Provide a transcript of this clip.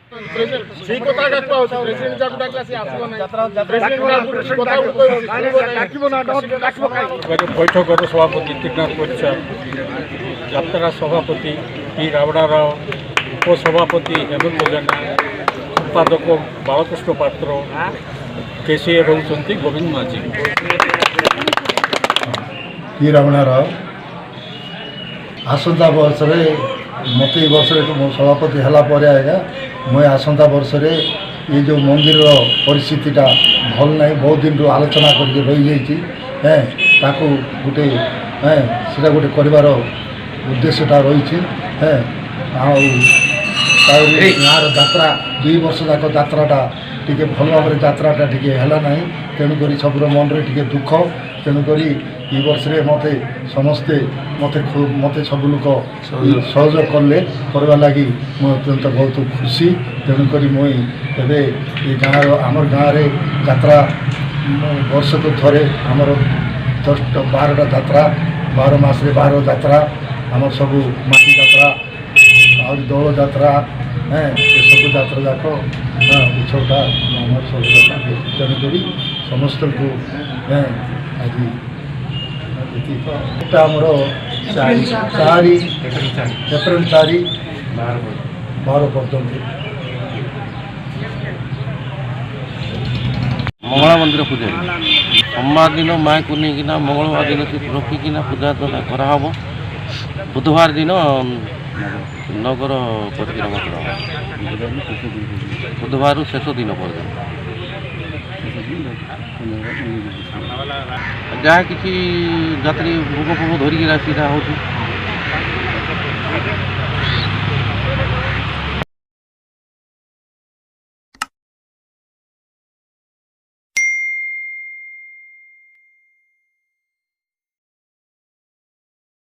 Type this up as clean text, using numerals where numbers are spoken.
ସେଇ କଥା ପ୍ରେସିଡେଣ୍ଟ ଯାକୁ ଡାକିଲା ସେ ଆସିବ ନାହିଁ ବୈଠକର ସଭାପତି ତ୍ରିନାଥ ପରିଚା, ଯାତ୍ରା ସଭାପତି ପି ରାବଡ଼ା ରାଓ, ଉପସଭାପତି ହେମନ୍ତ ଜେନା, ସମ୍ପାଦକ ବାଳକୃଷ୍ଣ ପାତ୍ର, କେସିଏ ରହୁଛନ୍ତି ଗୋବିନ୍ଦ ମାଝୀ। ପି ରାବଡ଼ା ରାଓ ଆସନ୍ତା ବର୍ଷରେ ମୋତେ ଏ ବର୍ଷରେ ସଭାପତି ହେଲା ପରେ ଆଜ୍ଞା ମୁଇଁ ଆସନ୍ତା ବର୍ଷରେ ଏ ଯେଉଁ ମନ୍ଦିରର ପରିସ୍ଥିତିଟା ଭଲ ନାହିଁ, ବହୁତ ଦିନରୁ ଆଲୋଚନା କରିକି ରହିଯାଇଛି। ତାକୁ ଗୋଟେ ସେଟା ଗୋଟେ କରିବାର ଉଦ୍ଦେଶ୍ୟଟା ରହିଛି। ଆଉ ଗାଁର ଯାତ୍ରା 2 ବର୍ଷ ଯାକ ଯାତ୍ରାଟା ଟିକେ ଭଲ ଭାବରେ ଯାତ୍ରାଟା ଟିକେ ହେଲା ନାହିଁ, ତେଣୁକରି ସବୁର ମନରେ ଟିକେ ଦୁଃଖ। ତେଣୁକରି ଏ ବର୍ଷରେ ସମସ୍ତେ ମୋତେ ସବୁ ଲୋକ ସହଯୋଗ କଲେ କରିବା ଲାଗି ମୁଁ ଅତ୍ୟନ୍ତ ବହୁତ ଖୁସି। ତେଣୁକରି ମୁଇଁ ଏବେ ଏ ଆମର ଗାଁରେ ଯାତ୍ରା ବର୍ଷକୁ ଥରେ ଆମର 12ଟା ଯାତ୍ରା, 12 ମାସରେ 12 ଯାତ୍ରା, ଆମର ସବୁ ମାଟି ଯାତ୍ରା ଆହୁରି ଦୋଳ ଯାତ୍ରା, ଏସବୁ ଯାତ୍ରା ଯାକ ଉତ୍ସବଟା ଆମର ସବୁ ତେଣୁକରି ସମସ୍ତଙ୍କୁ ଆଜି ଏଟା ଆମର 4 ଏପ୍ରିଲ 4 12 ପର୍ଯ୍ୟନ୍ତ ମଙ୍ଗଳା ମନ୍ଦିର ପୂଜା ସୋମବାର ଦିନ ମାଆକୁ ନେଇକିନା ମଙ୍ଗଳବାର ଦିନ ସେ ରଖିକିନା ପୂଜା ଅର୍ଚ୍ଚନା କରାହେବ। ବୁଧବାର ଦିନ ନଗର ପରିକ୍ରମା କରାହେବ, ବୁଧବାରରୁ ଶେଷ ଦିନ ପର୍ଯ୍ୟନ୍ତ। ଯାହା କିଛି ଯାତ୍ରୀ ଭୋଗ ଫୋଗ ଧରିକିନା ସେଇଟା ହେଉଛି।